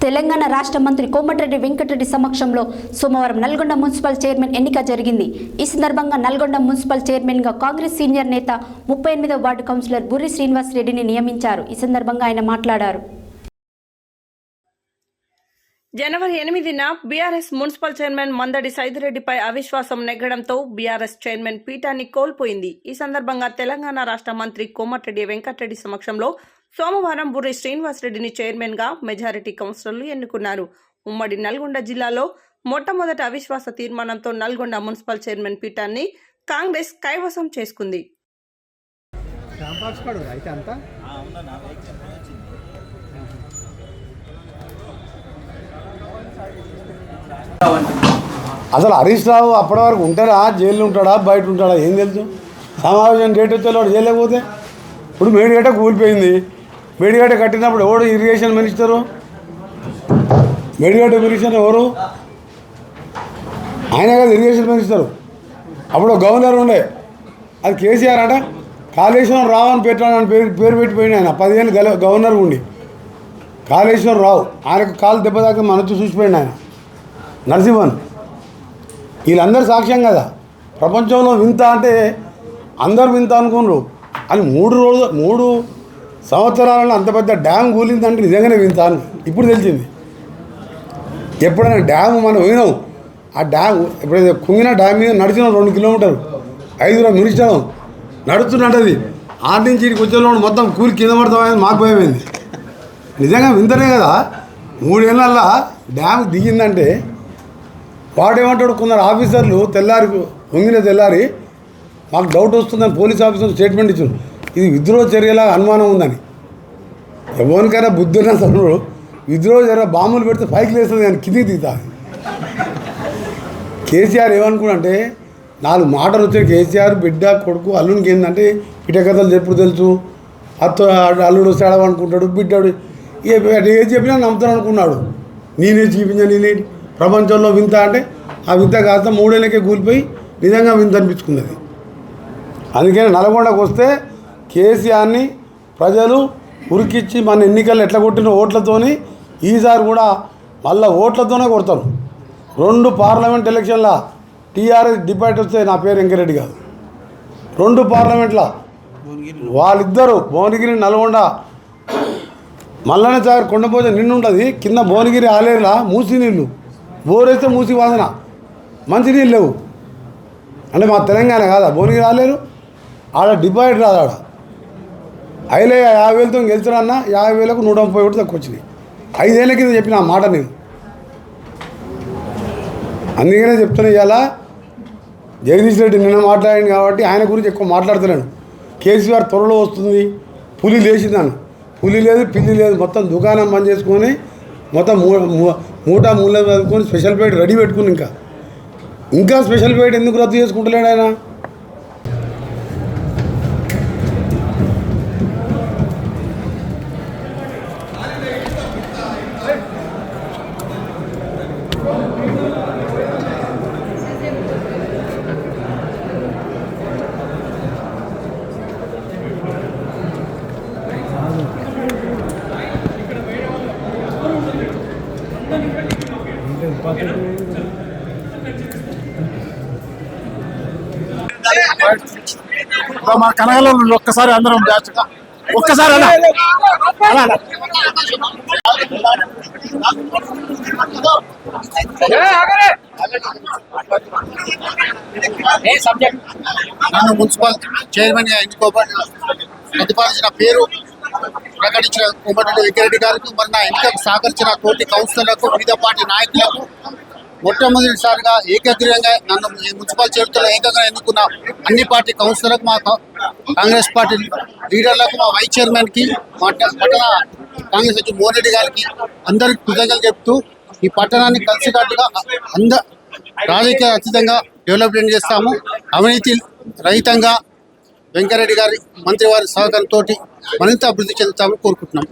తెలంగాణ రాష్ట్ర మంత్రి కోమటిరెడ్డి వెంకటరెడ్డి సమక్షంలో సోమవారం నల్గొండ మున్సిపల్ చైర్మన్ ఎన్నిక జరిగింది. ఈ సందర్భంగా నల్గొండ మున్సిపల్ చైర్మన్గా కాంగ్రెస్ సీనియర్ నేత 38వ వార్డు కౌన్సిలర్ బుర్రి శ్రీనివాస్ రెడ్డిని నియమించారు. ఈ సందర్భంగా ఆయన మాట్లాడారు. జనవరి 8న బీఆర్ఎస్ మున్సిపల్ చైర్మన్ మందడి సైదిరెడ్డిపై అవిశ్వాసం నెగ్గడంతో బీఆర్ఎస్ చైర్మన్ పీఠాన్ని కోల్పోయింది. ఈ సందర్భంగా తెలంగాణ రాష్ట్ర మంత్రి కోమటిరెడ్డి వెంకటరెడ్డి సమక్షంలో సోమవారం బుర్రి శ్రీనివాస్ రెడ్డిని చైర్మన్ గా మెజారిటీ కౌన్సిలర్లు ఎన్నుకున్నారు. ఉమ్మడి నల్గొండ జిల్లాలో మొట్టమొదటి అవిశ్వాస తీర్మానంతో నల్గొండ మున్సిపల్ చైర్మన్ పీఠాన్ని కాంగ్రెస్ కైవసం చేసుకుంది. అసలు హరీష్ రావు అప్పటి వరకు ఉంటాడా, జైల్లో ఉంటాడా, బయట ఉంటాడా ఏం తెలుసు. సమావేశం డేట్ వచ్చేవాడు చేయలేకపోతే ఇప్పుడు మేడిగడ్డ కూలిపోయింది. మేడిగడ్డ కట్టినప్పుడు ఎవరు ఇరిగేషన్ మినిస్టరు? మేడిగడ్డ మినిస్టర్ ఎవరు? ఆయన కదా ఇరిగేషన్ మినిస్టరు. అప్పుడు గవర్నర్ ఉండే, అది కేసీఆర్ అంట. కాళేశ్వరం రావు అని పెట్టాలని పేరు పెట్టిపోయింది. ఆయన 10 ఏళ్ళు గవర్నర్ ఉండి కాళేశ్వరం రావు. ఆయనకు కాలు దెబ్బ దాకా మనతో చూసిపోయింది ఆయన నరసింహన్. వీళ్ళందరూ సాక్ష్యం కదా. ప్రపంచంలో వింత అంటే అందరు వింత అనుకున్నారు. అని 3 సంవత్సరాలలో అంత పెద్ద డ్యామ్ కూలిందంటే నిజంగానే వింత అని ఇప్పుడు తెలిసింది. ఎప్పుడైనా డ్యామ్ మనం పోయినాం, ఆ డ్యామ్ ఎప్పుడైతే కుంగిన డ్యామ్ మీద నడిచినాం 2 కిలోమీటర్లు 5 నిమిషాలు నడుస్తున్నది. ఆటి నుంచి ఇక్కడికి వచ్చేవాళ్ళు మొత్తం కూలి కింద పడతామని మాకు భయమైంది. నిజంగా వింతనే కదా. 3 ఏళ్ళల్లో డ్యామ్ దిగిందంటే వాడేమంటాడు, కొందరు ఆఫీసర్లు తెల్లారి మాకు డౌట్ వస్తుందని పోలీస్ ఆఫీసర్ స్టేట్మెంట్ ఇచ్చారు. ఇది విద్రోహ చర్యలా అనుమానం ఉందని. ఎవరికైనా బుద్ధి ఉన్న అసలు విద్రోహ చర్య బాంబులు పెడితే పైకి లేస్తుంది కానీ కిందికి దిగుతుంది. కేసీఆర్ ఏమనుకున్నంటే 4 మాటలు వచ్చాయి. కేసీఆర్ బిడ్డ కొడుకు అల్లునికి ఏంటంటే పిటకథలు ఎప్పుడు తెలుసు, అల్లుడు వస్తే అడవనుకుంటాడు, బిడ్డాడు ఏది చెప్పినా నమ్ముతాను అనుకున్నాడు. నేనే చూపించాను, నేనే ప్రపంచంలో వింత అంటే ఆ వింత కాస్త 3 ఏళ్ళకే కూలిపోయి నిజంగా వింత అనిపించుకున్నది. అందుకని నల్గొండకు వస్తే కేసీఆర్ని ప్రజలు ఉరికిచ్చి మన ఎన్నికల్లో ఎట్లా కొట్టిన ఓట్లతోని ఈసారి కూడా మళ్ళీ ఓట్లతోనే కొడతారు. 2 పార్లమెంట్ ఎలక్షన్ల టీఆర్ఎస్ డిబేట్ వస్తే నా పేరు వెంకరెడ్డి కాదు. 2 పార్లమెంట్ల వాళ్ళిద్దరూ భువనగిరి నల్గొండ మల్లన్న సాగర్ కొండపోజ నిండు ఉంటుంది. కింద భువనగిరి ఆలేరులా మూసి నీళ్ళు, బోరేస్తే మూసి వాసన, మంచినీళ్ళు లేవు. అంటే మా తెలంగాణ కాదా భువనగిరి ఆలేరు? ఆడ డిపాజిట్ రాదు. ఆడ 50,000తో గెలుచురన్నా 50,000కు 130 ఓట్లు తక్కువ వచ్చినాయి. 5 ఏళ్ళ కింద చెప్పిన ఆ మాట నేను. అందుకనే చెప్తున్నా, ఇవాళ జగదీష్ రెడ్డి నిన్న మాట్లాడింది కాబట్టి ఆయన గురించి ఎక్కువ మాట్లాడుతున్నాను. కేసీఆర్ త్వరలో వస్తుంది, పులి లేచిందాను. పులి లేదు, పిల్లి లేదు, మొత్తం దుకాణం బంద్ చేసుకొని మొత్తం మూట మూల చదువుకొని స్పెషల్ ప్లేట్ రెడీ పెట్టుకుని ఇంకా స్పెషల్ ప్లేట్ ఎందుకు రద్దు చేసుకుంటలేడు ఆయన? మా కనగలో ఒక్కసారి అందరం ఒక్కసారి నన్ను మున్సిపల్ చైర్మన్ గా ప్రతిపాదించిన పేరు ప్రకటించిన కోమటిరెడ్డి వెంకరెడ్డి గారికి, మరి నా ఎన్నికకు సహకరించిన తోటి కౌన్సిలర్లకు, వివిధ పార్టీ నాయకులకు, మొట్టమొదటిసారిగా ఏకగ్రీవంగా నన్ను మున్సిపల్ చైర్మన్లో ఏకంగా ఎన్నుకున్న అన్ని పార్టీ కౌన్సిలర్లకు, మా కాంగ్రెస్ పార్టీ లీడర్లకు, మా వైస్ చైర్మన్కి, మా పట్టణ కాంగ్రెస్ సచివ మోహన్ రెడ్డి గారికి అందరికి కృతజ్ఞతలు చెప్తూ ఈ పట్టణాన్ని కలిసికట్టుగా రాజకీయ అతీతంగా డెవలప్మెంట్ చేస్తాము. అవినీతి రహితంగా వెంకరెడ్డి గారి మంత్రి వారి సహకారంతో మరింత అభివృద్ధి చెందుతామని కోరుకుంటున్నాం.